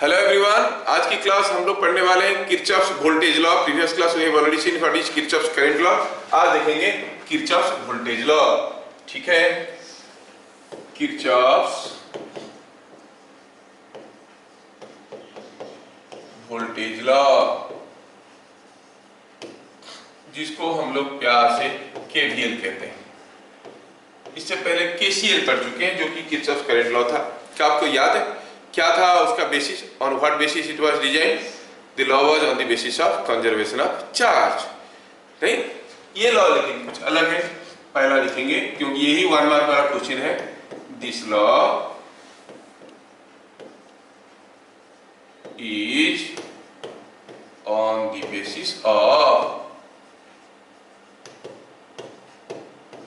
Hello everyone, आज की class हम लोग पढ़ने वाले हैं Kirchhoff's voltage law. Previous class we have already seen what is Kirchhoff's current law. आज देखेंगे किरचॉफ्स वोल्टेज लॉ। ठीक है, किरचॉफ्स वोल्टेज लॉ, जिसको हम लोग प्यार से केवीएल कहते हैं। इससे पहले केसीएल पढ़ चुके हैं, जो कि किरचॉफ्स करंट लॉ था। क्या आपको याद है क्या था उसका basis? On what basis it was design? The law was on the basis of conservation of charge. नहीं, ये लॉ लेकिन कुछ अलग है। पहला लिखेंगे क्योंकि यही 1 मार्क वाला क्वेश्चन है। This law is on the basis of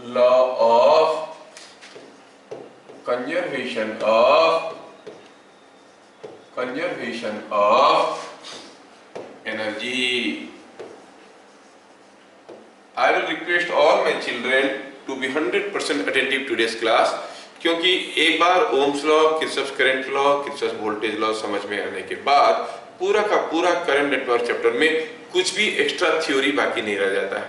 law of conservation of energy. I will request all my children to be 100% attentive to today's class, क्योंकि एक बार Ohm's law, Kirchhoff's current law, Kirchhoff's voltage law समझ में आने के बाद पूरा का पूरा करंट नेटवर्क चैप्टर में कुछ भी एक्स्ट्रा थ्योरी बाकी नहीं रह जाता है।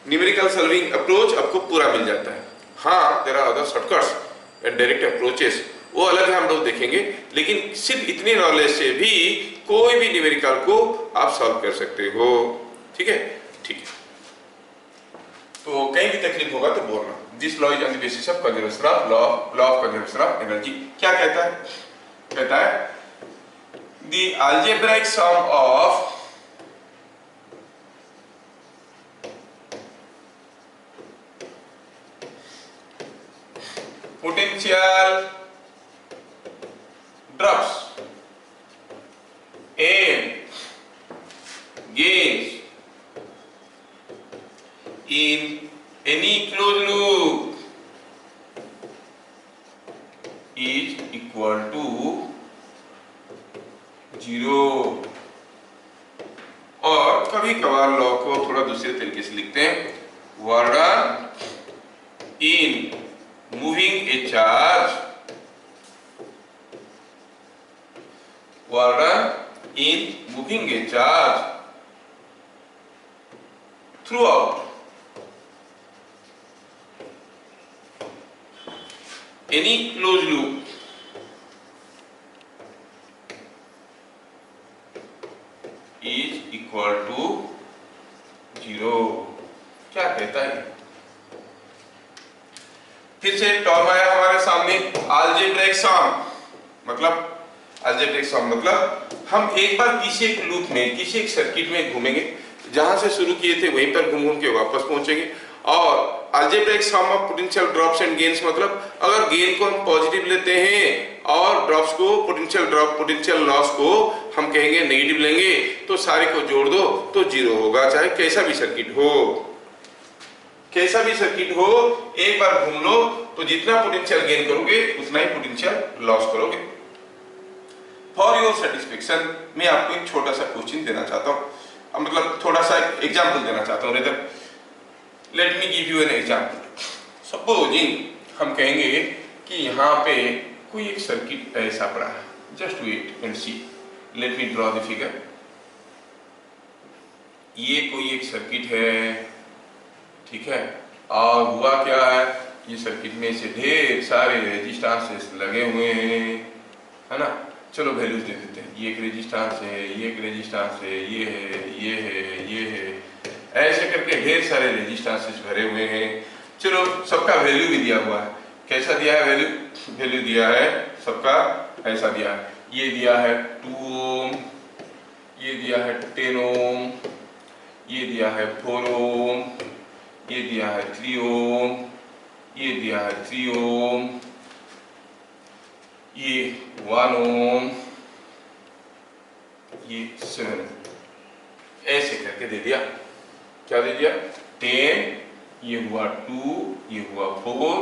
न्यूमेरिकल सॉल्विंग अप्रोच आपको पूरा मिल जाता है। हाँ, there are other shortcuts and direct approaches, वो अलग है, हम लोग देखेंगे। लेकिन सिर्फ इतने नॉलेज से भी कोई भी न्यूमेरिकल को आप सॉल्व कर सकते हो। ठीक है, ठीक है। तो कहीं भी तकलीफ होगा तो बोलना। This law is on the basis of conservation of law of conservation of energy. क्या कहता है? कहता है the algebraic sum of potential drops and gains in any closed loop is equal to 0। और कभी कभार लॉ को थोड़ा दूसरे तरीके से लिखते हैं। Work done in moving a charge, work done in moving a charge throughout any closed loop is equal to 0। क्या कहता है? फिर से टर्म आया हमारे सामने, अलजेब्रिक सम। मतलब हम एक बार किसी एक लूप में, किसी एक सर्किट में घूमेंगे, जहां से शुरू किए थे वहीं पर घूम के वापस पहुंचेंगे। और algebraic sum of potential drops and gains, मतलब अगर गेन को हम पॉजिटिव लेते हैं और ड्रॉप्स को, पोटेंशियल ड्रॉप, पोटेंशियल लॉस को हम कहेंगे नेगेटिव लेंगे, तो सारे को जोड़ दो तो 0 होगा। चाहे कैसा भी सर्किट हो, कैसा भी सर्किट हो, एक बार घूम लो तो जितना पोटेंशियल गेन करोगे उतना ही पोटेंशियल लॉस करोगे। फॉर योर सेटिस्फेक्शन मैं आपको एक छोटा सा क्वेश्चन देना चाहता हूं, मतलब थोड़ा सा एग्जांपल देना चाहता हूं। Let me give you an example. Supposing हम कहेंगे कि यहाँ पे कोई एक सर्किट ऐसा पड़ा है। Just wait and see, let me draw the figure. ये कोई एक सर्किट है, ठीक है, और हुआ क्या है, ये सर्किट में से ढेर सारे रेजिस्टेंसेस लगे हुए हैं, है ना। चलो वैल्यूज दे देते हैं। ये एक रेजिस्टेंस है, ये एक रेजिस्टेंस है, ये है, ये है, ये है, ऐसे करके ढेर सारे रेजिस्टेंसेस भरे हुए हैं। चलो सबका वैल्यू भी दिया हुआ है। कैसा दिया है वैल्यू? वैल्यू दिया है सबका ऐसा दिया है। ये दिया है 2 ओम, ये दिया है 10 ओम, ये दिया है 4 ओम, ये दिया है 3 ओम, ये दिया है 3 ओम, ये 1 ओम, ये 7 ओम, ऐसे करके दे दिया। क्या दे दिया? 10, ये हुआ 2, ये हुआ 4,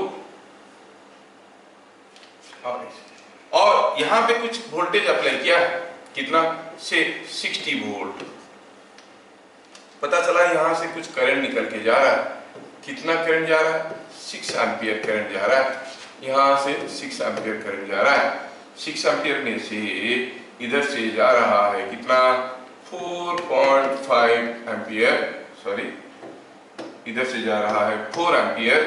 और यहां पे कुछ वोल्टेज अप्लाई किया है। कितना? से 60 वोल्ट। पता चला यहां से कुछ करंट निकल के जा रहा है। कितना करंट जा रहा है? 6 एम्पियर करंट जा रहा है। यहां से 6 एम्पियर करंट जा रहा है। 6 एम्पियर में से इधर से जा रहा है कितना 4.5 एम्पियर, सॉरी इधर से जा रहा है 4 एम्पियर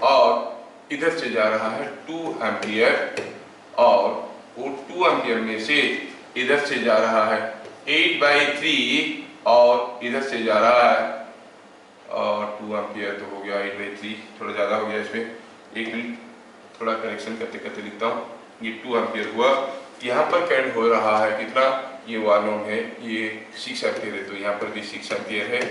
और इधर से जा रहा है 2 एम्पियर और वो 2 एम्पियर में से इधर से जा रहा है 8/3 और इधर से जा रहा है और 2 एम्पियर तो हो गया 8/3, थोड़ा ज़्यादा हो गया इसमें, एक मिनट थोड़ा करेक्शन करते करते लिखता हूँ। ये 2 एम्पियर हुआ, यहाँ पर करंट हो रहा है कितना, ये 1 ओम है, ये 6 एम्पियर है तो यहाँ पर भी 6 एम्पियर है।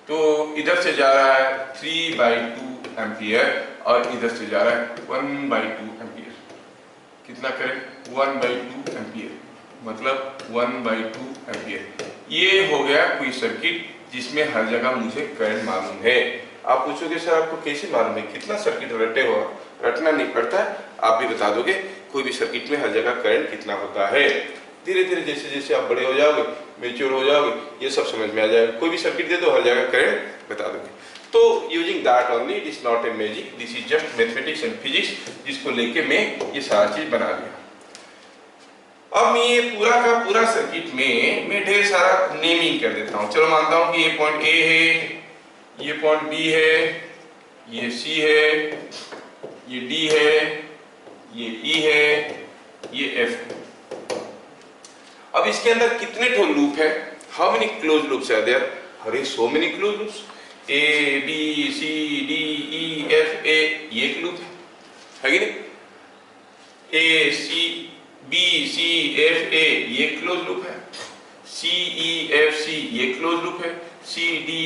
तो इधर से जा रहा है 3/2 एम्पियर और इधर से जा रहा है 1/2 एम्पियर। कितना करें 1/2 एम्पियर, मतलब 1/2 एम्पियर। ये हो गया कोई सर्किट जिसमें हर जगह मुझे करंट मालूम है। आप पूछोगे सर आपको कैसे मालूम है, कितना सर्किट रटे हो, रटना नहीं पड़ता है, आप भी बता दोगे कोई भी सर्किट में हर जगह करंट कितना होता है। धीरे धीरे जैसे जैसे आप बड़े हो जाओगे, मेच्योर हो जाओगे, ये सब समझ में आ जाएगा। कोई भी सर्किट दे दो हर जगह करंट बता दोगे। तो using that only, it is not a magic, this is just mathematics and physics, जिसको लेके मैं ये सारा चीज बना लिया। अब मैं ये पूरा का पूरा सर्किट में मैं ढेर सारा नेमिंग कर देता हूँ। चलो मानता हूँ कि ये पॉइंट ए है, ये पॉइंट बी है, ये सी है, ये डी है, ये ई है, ये एफ है। अब इसके अंदर कितने ठो लूप है, how many close loops are there? अरे so many close loops, A B C D E F A, ये एक लूप है कि नहीं? ए C B C F A ये क्लोज लूप है, सी ई एफ सी ये क्लोज लूप है, सी डी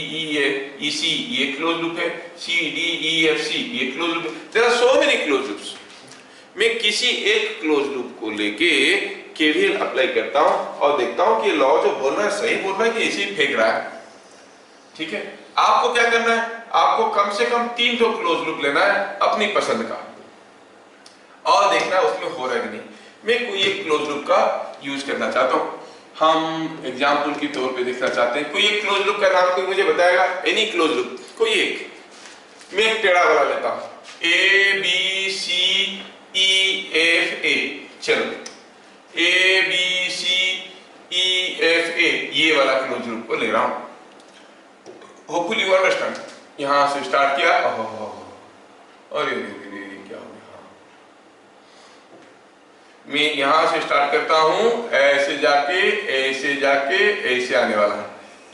ई सी ये क्लोज लूप है, सी डी ई एफ सी ये क्लोज लूप है। There are so many close loops. मैं किसी एक क्लोज लूप को लेके केवीएल अप्लाई करता हूं और देखता हूं कि लॉ जो बोल रहा है सही बोल रहा है कि ऐसे ही फेंक रहा है। ठीक है, आपको क्या करना है, आपको कम से कम 3 ठो क्लोज लूप लेना है अपनी पसंद का और देखना है उसमें हो रहा है कि नहीं। मैं कोई एक क्लोज लूप का यूज करना चाहता हूं, हम एग्जाम्पल के तौर पे देखना चाहते हैं। कोई एक क्लोज लूप का नाम कोई मुझे बताएगा? एनी क्लोज लूप, कोई एक। मैं एक टेढ़ा वाला लेता हूं, ए बी सी ई एफ ए। चलो ए B C E F A ये वाला क्लोज लूप को ले रहा हूं। Hopefully you understand. यहां से स्टार्ट किया, अरे क्या हो गया, मैं यहां से स्टार्ट करता हूं, ऐसे जाके ऐसे आने वाला है।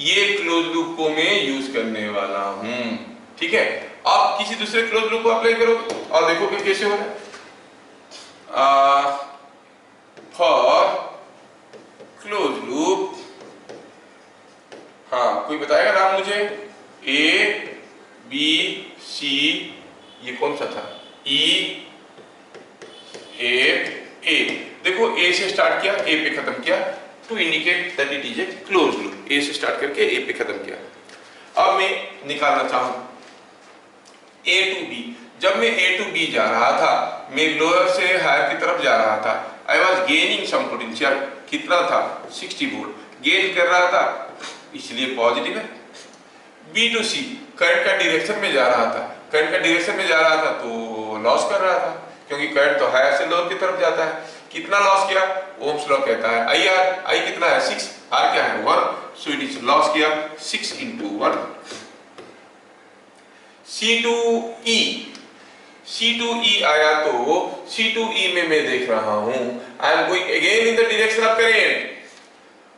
ये क्लोज लूप को मैं यूज करने वाला हूं। ठीक है, आप किसी दूसरे क्लोज लूप को अप्लाई करो और देखो कि कैसे हो रहा है। फॉर क्लोज लूप, हाँ कोई बताएगा नाम मुझे? ए बी सी, ये कौन सा था? E F A. देखो ए से स्टार्ट किया, ए पे खत्म किया, to indicate that it is a close loop. A से स्टार्ट करके ए पे खत्म किया। अब मैं निकालना चाहूं ए टू बी। जब मैं ए टू बी जा रहा था, मैं लोअर से हायर की तरफ जा रहा था, I was gaining some potential. कितना था? 60 वोल्ट गेन कर रहा था, इसलिए पॉजिटिव है। बी टू सी करंट का डायरेक्शन में जा रहा था, करंट का डायरेक्शन में जा रहा था तो लॉस कर रहा था, क्योंकि करंट तो हायर से लोअर की तरफ जाता है। कितना लॉस किया? ओम्स लॉ कहता है आई आर, आई कितना है 6, आर क्या है 1, सो इट इज लॉस किया 6 into 1। C2E आया तो C2E में मैं देख रहा हूं, I am going again in the direction of current.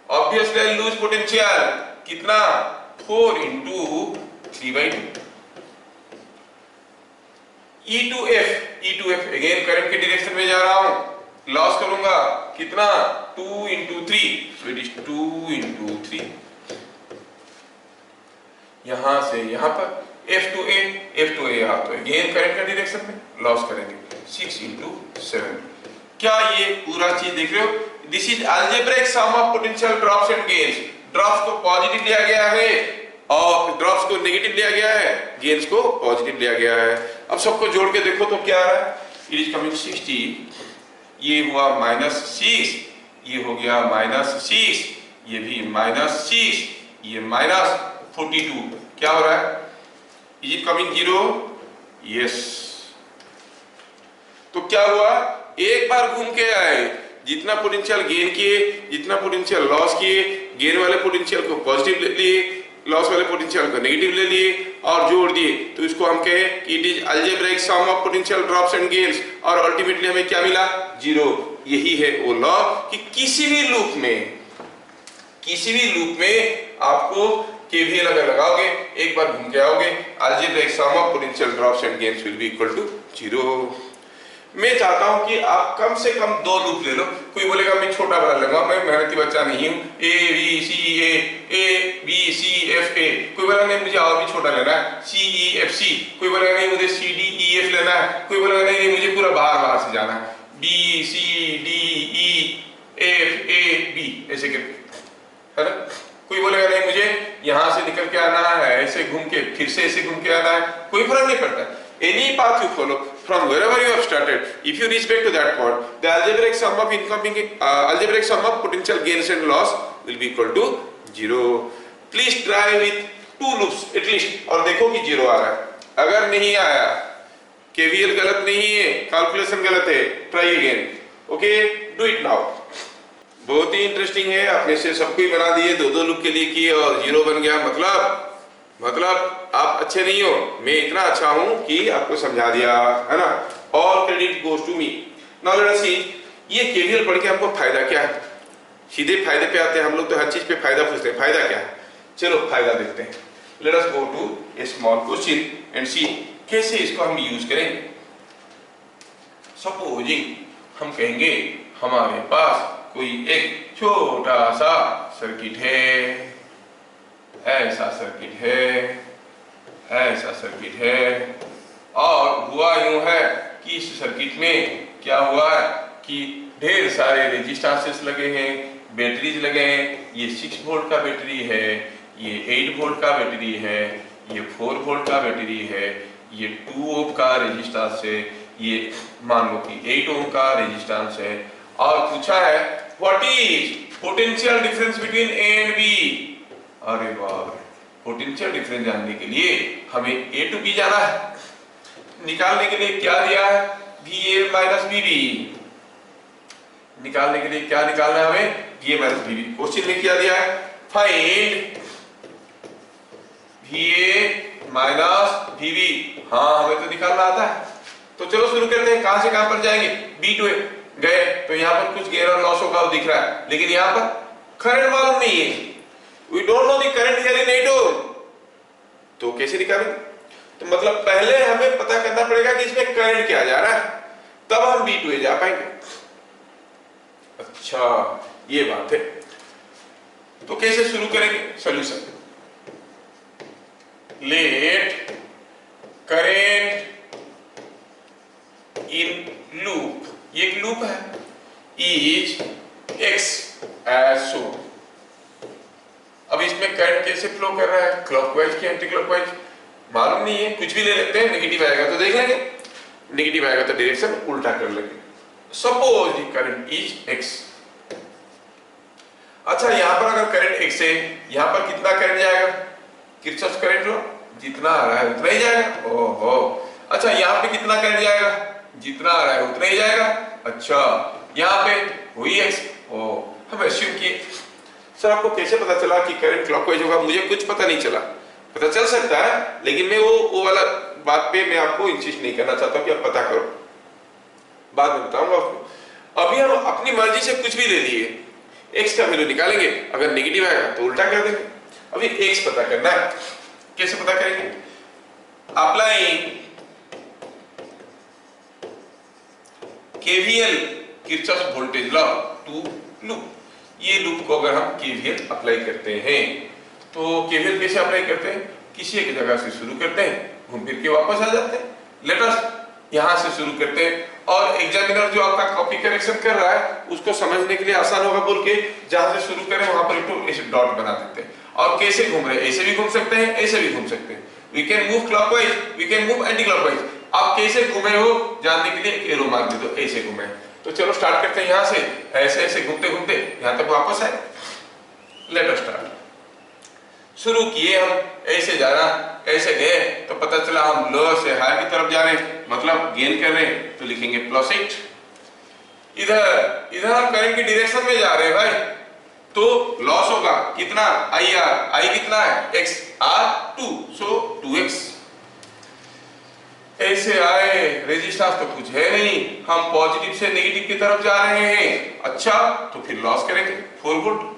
Obviously I lose potential. कितना? 4 into 3/2। E2F अगेन करंट के डायरेक्शन में जा रहा हूं, लॉस करूंगा। कितना? 2 into 3, so it is 2 into 3। यहां से यहां पर F2A यहाँ तो अगेन करंट का डायरेक्शन में लॉस करेंगे 6 into 7। क्या ये पूरा चीज देख रहे हो? This is algebraic sum of potential drops and gains. Drops को पॉजिटिव लिया गया है और ड्रॉप्स को नेगेटिव लिया गया है, गेन्स को पॉजिटिव लिया गया है। अब सबको जोड़ के देखो तो क्या आ रहा है? इट इज कमिंग 60, ये हुआ -6, ये हो गया -6, ये भी -6, ये -42। क्या हो रहा है? Is it coming zero? Yes. तो क्या हुआ, एक बार घूम के आए, जितना पोटेंशियल गेन किए, जितना पोटेंशियल लॉस किए, गेन वाले पोटेंशियल को पॉजिटिव ले लिए, लॉस वाले पोटेंशियल को नेगेटिव ले लिए और जोड़ दिए, तो इसको हम कहें कि it is algebraic sum of potential drops and gains, और अल्टीमेटली हमें क्या मिला? जीरो। यही है वो लॉ कि किसी भी लूप में आपको केवीएल अगर लगाओगे, एक बार घूम के आओगे, algebraic sum of potential drops and gains will be equal to zero. मैं चाहता हूं कि आप कम से कम 2 लूप ले लो। कोई बोलेगा मैं छोटा बड़ा लूंगा, मैं मेहनती बच्चा नहीं हूं, ए बी सी एफ ए। कोई बोलेगा नहीं मुझे और भी छोटा लेना है, सी ई एफ सी। कोई बोलेगा नहीं मुझे सी डी ई एफ लेना है। कोई बोलेगा नहीं मुझे पूरा बाहर से जाना है, B C D E F A B, ऐसे करके, है ना। कोई बोलेगा नहीं मुझे यहां से निकल के आना है, ऐसे घूम के फिर से ऐसे घूम के आना है, कोई फर्क नहीं पड़ता। Any path you follow from wherever you have started, if you reach back to that point, the algebraic sum of algebraic sum of potential gains and loss will be equal to 0. Please try with 2 loops at least और देखो कि 0 आ रहा है। अगर नहीं आया, KVL गलत नहीं है, कैलकुलेशन गलत है, try again. Okay, do it now. बहुत ही इंटरेस्टिंग है, आपने से सब कुछ बना दिए, 2 लूप के लिए किए और 0 बन गया। मतलब आप अच्छे नहीं हो, मैं इतना अच्छा हूं कि आपको समझा दिया, है ना। All credit goes to me. Now let us see, ये केवीएल पढ़ के हमको फायदा क्या है? सीधे फायदे पे आते हैं हम लोग, तो हर चीज पे फायदा पूछते हैं, फायदा क्या है? चलो फायदा देखते हैं। Let us go to a small question and see कैसे इसको हम यूज करेंगे। सपोजिंग हम कहेंगे हमारे पास कोई एक छोटा सा सर्किट है, ऐसा सर्किट है, और हुआ यूं है कि इस सर्किट में क्या हुआ है कि ढेर सारे रेजिस्टेंसेस लगे हैं, बैटरीज लगे हैं। ये 6 वोल्ट का बैटरी है, ये 8 वोल्ट का बैटरी है, ये 4 वोल्ट का बैटरी है, ये 2 ओम का रेजिस्टेंस है, ये मान लो कि 8 ओम का रेजिस्टेंस है। और पूछा है what is potential difference between A and B. अरे वाह, पोटेंशियल डिफरेंस जानने के लिए हमें ए टू बी जाना है। निकालने के लिए क्या दिया है? VA minus VB। निकालने के लिए क्या निकालना है हमें? VA minus VB। क्वेश्चन में क्या दिया है? Find VA minus VB। हाँ, हमें तो निकालना आता है। तो चलो शुरू करते हैं। कहां से कहां पर जाएंगे? B टू A गए तो यहाँ पर कुछ गेन और लॉस होगा वो दिख रहा है, लेकिन यहाँ पर करंट मालूम नहीं है। We don't know the current here in 8 ohm, तो कैसे निकालेंगे? तो मतलब पहले हमें पता करना पड़ेगा कि इसमें करंट क्या जा रहा है, तब हम B टू A जा पाएंगे। अच्छा, ये बात है। तो कैसे शुरू करेंगे solution? Let current in loop, ये एक लूप है, इज x एज सो। अब इसमें करंट कैसे फ्लो कर रहा है, क्लॉकवाइज की एंटी क्लॉकवाइज मालूम नहीं है, कुछ भी ले लेते हैं। नेगेटिव आएगा तो देख लेंगे, नेगेटिव आएगा तो डायरेक्शन उल्टा कर लेंगे। Suppose the current is x। अच्छा, यहां पर अगर करंट x है, यहां पर कितना करंट जाएगा? किरचॉफ करंट लॉ, जितना आ रहा है उतना ही जाएगा। ओहो, अच्छा यहां पे कितना करंट जाएगा? जितना आ रहा है उतना ही जाएगा। अच्छा, यहां पे वही x। ओ, हम एज्यूम किए। सर आपको कैसे पता चला कि करंट क्लॉकवाइज होगा? मुझे कुछ पता नहीं चला। पता चल सकता है, लेकिन मैं वो वाला बात पे मैं आपको इंसिस्ट नहीं करना चाहता कि आप पता करो, बाद में बताऊंगा आपको। अभी हम अपनी मर्जी से कुछ भी ले लिए, x का वैल्यू निकालेंगे, अगर नेगेटिव आएगा तो उल्टा कर देंगे। अभी x पता करना है, कैसे पता करेंगे? Applying KVL Kirchhoff voltage law to loop. ये लूप को अगर हम KVL अप्लाई करते हैं तो KVL कैसे अप्लाई करते हैं? किसी एक जगह से शुरू करते हैं, घूम फिर के वापस आ जाते हैं। लेट अस यहां से शुरू करते हैं, और एग्जामिनर जो आपका कॉपी करेक्शन कर रहा है उसको समझने के लिए आसान होगा बोल के जहां से शुरू करें वहां पर एक ऐसे डॉट बना देते हैं। और कैसे घूम रहे हैं? ऐसे भी घूम सकते हैं, ऐसे भी घूम सकते हैं। We can move clockwise, we can move anti clockwise. आप कैसे घूमे हो जानने के लिए एरो मार दे दो, ऐसे घूमे। तो चलो स्टार्ट करते हैं यहां से, ऐसे ऐसे घूमते घूमते यहां तक वापस आए। Let us start. शुरू किए हम ऐसे जाना, ऐसे गए तो पता चला हम लोअर से हायर की तरफ जा रहे हैं, मतलब गेन कर रहे हैं, तो लिखेंगे +8। इधर हम करंट की डायरेक्शन में जा रहे हैं भाई, तो लॉस होगा कितना, आई कितना है x, R2, सो 2x। ऐसे आए, रेजिस्टेंस तो कुछ है नहीं, हम पॉजिटिव से नेगेटिव की तरफ जा रहे हैं, अच्छा तो फिर लॉस करेंगे 4 वोल्ट।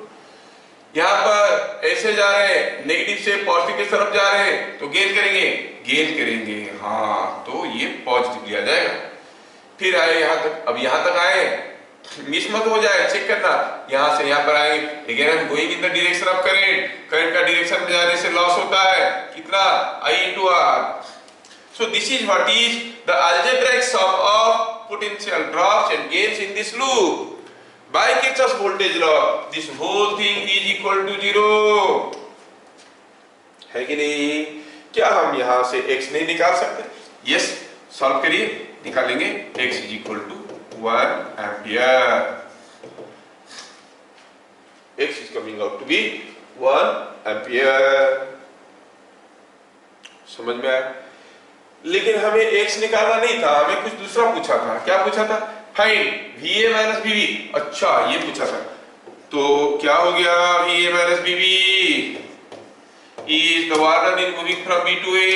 यहाँ पर ऐसे जा रहे हैं, नेगेटिव से पॉजिटिव की तरफ जा रहे हैं, तो गेन करेंगे, हाँ तो ये पॉजिटिव लिया जाएगा। फिर आए यहाँ तक, अब यहाँ तक आए, मिस मत हो जाए, चेक करना, यहाँ से यहाँ पर आएंगे, लेकिन हम going in the direction of current का डायरेक्शन में जाने से लॉस होता है कितना, I into R। So this is what is the algebraic sum of potential drops and gains in this loop. By Kirchhoff's voltage law, this whole thing is equal to 0, है कि नहीं? क्या हम यहाँ से x नहीं निकाल सकते? Yes, सॉल्व करिए, निकालेंगे x is equal to 1 ampere. X is coming out to be 1 ampere. समझ में आया? लेकिन हमें x निकालना नहीं था, हमें कुछ दूसरा पूछा था। क्या पूछा था? Find VA minus VB। अच्छा, ये पूछा था, तो क्या हो गया? VA minus VB is the water in moving from B to A.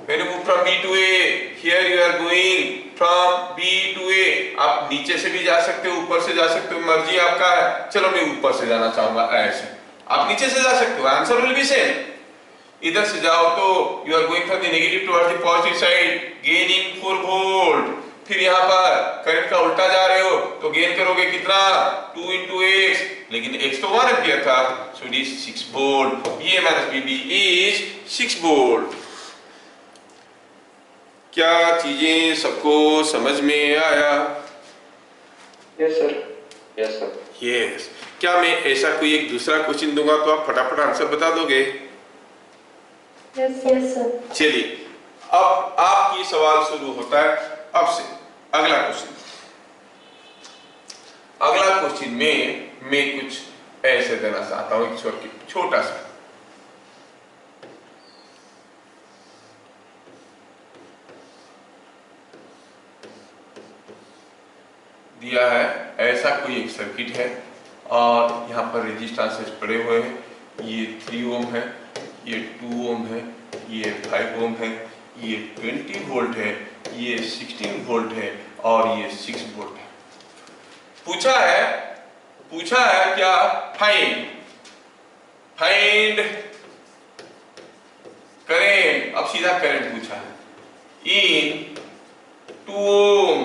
When you move from B to A, here you are going from B to A. आप नीचे से भी जा सकते हो, ऊपर से जा सकते हो, मर्जी आपका है। चलो मैं ऊपर से जाना चाहूंगा, ऐसे आप नीचे से जा सकते हो, आंसर विल बी सेम। इधर से जाओ तो you are going from the negative towards the positive side, gaining 4 volt. फिर यहाँ पर करंट का उल्टा जा रहे हो तो गेन करोगे कितना, 2 into x, लेकिन x तो 1 एम्पियर था, सो इट इज 6 वोल्ट। ये माइनस बीबी इज 6 वोल्ट। क्या चीजें सबको समझ में आया? Yes sir, yes sir, yes. क्या मैं ऐसा कोई एक दूसरा क्वेश्चन दूंगा तो आप फटाफट आंसर बता दोगे? Yes sir. चलिए, अब आपकी सवाल शुरू होता है अब से। अगला क्वेश्चन में मैं कुछ ऐसे देना चाहता हूं, एक छोटा सा। दिया है ऐसा कोई एक सर्किट है और यहाँ पर रेजिस्टेंसेस पड़े हुए हैं, ये 3 ओम है, ये 2 ओम है, ये 5 ओम है, ये 20 वोल्ट है, ये 16 वोल्ट है और ये 6 वोल्ट है। पूछा है क्या? Find current. अब सीधा करंट पूछा है इन 2 ओम।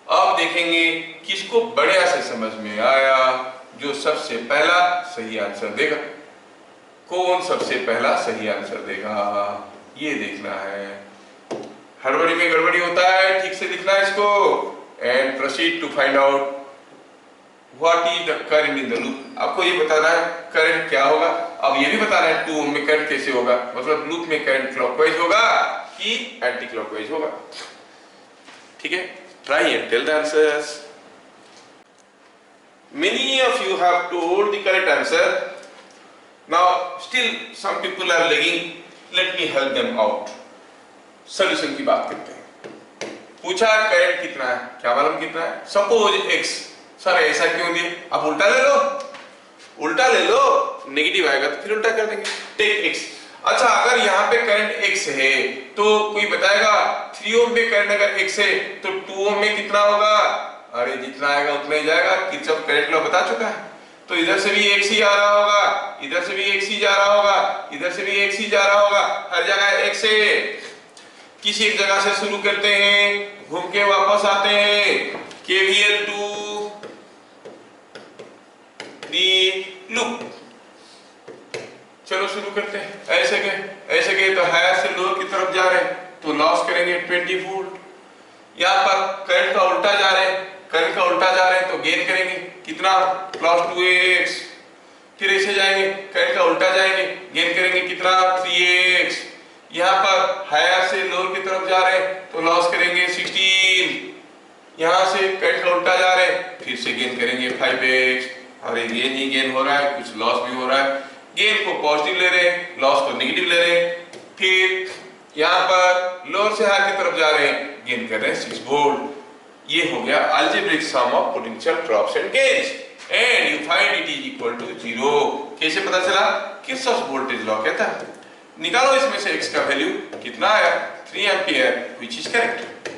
अब देखेंगे किसको बढ़िया से समझ में आया, जो सबसे पहला सही आंसर देगा। कौन सबसे पहला सही आंसर देगा, ये देखना है। हड़बड़ी में गड़बड़ी होता है, ठीक से लिखना है इसको। And proceed to find out what is the current in the loop. आपको ये बताना है करंट क्या होगा। अब ये भी बताना है 2 ओम में करंट कैसे होगा, मतलब लूप में करंट क्लॉकवाइज होगा कि एंटी क्लॉकवाइज होगा। ठीक है, try and tell the answers. Many of you have told the correct answer. Now still some people are lagging. Let me help them out. Solution की बात करते हैं। पूछा करंट कितना है, क्या मालूम कितना है? Suppose x। सर ऐसा क्यों दिए? आप उल्टा ले लो, नेगेटिव आएगा तो फिर उल्टा कर देंगे। Take x। अच्छा, अगर यहाँ पे करंट x है तो कोई बताएगा 3 ओम में करंट अगर x है तो 2 ओम में कितना होगा? अरे जितना आएगा उतना ही जाएगा, किरचॉफ करंट लॉ बता चुका है। तो इधर से भी x ही आ रहा होगा, इधर से भी x ही जा रहा होगा, इधर से भी x ही जा रहा होगा, हर जगह x है। किसी एक जगह से शुरू करते हैं, घूम के वापस आते हैं, KVL टू दी लूप। चलो शुरू करते हैं। ऐसे गए तो हायर से लोअर की तरफ जा रहे हैं तो लॉस करेंगे 20 वोल्ट। यहाँ पर करंट का उल्टा जा रहे हैं तो गेन करेंगे कितना, +2x। फिर ऐसे जाएंगे, करंट का उल्टा जाएंगे, गेन करेंगे कितना, 3x। यहाँ पर हायर से लोअर की तरफ जा रहे हैं तो लॉस करेंगे 16। यहाँ से करंट का उल्टा जा रहे हैं, फिर से गेन करेंगे 5x। और गेन ही गेन हो रहा है, कुछ लॉस भी हो रहा है। गेन को पॉजिटिव ले रहे हैं, लॉस को नेगेटिव ले रहे हैं। फिर यहाँ पर लोअर से हाई की तरफ जा रहे हैं, गेन कर रहे हैं 6 वोल्ट। ये हो गया algebraic sum of potential drops and gains and you find it is equal to 0। कैसे पता चला? किरचॉफ वोल्टेज लॉ कहता है। निकालो इसमें से x का वैल्यू कितना आया, 3 एम्पियर, which is correct।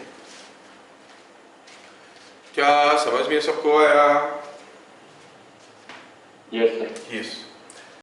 क्या समझ में सबको आया? Yes, sir. Yes।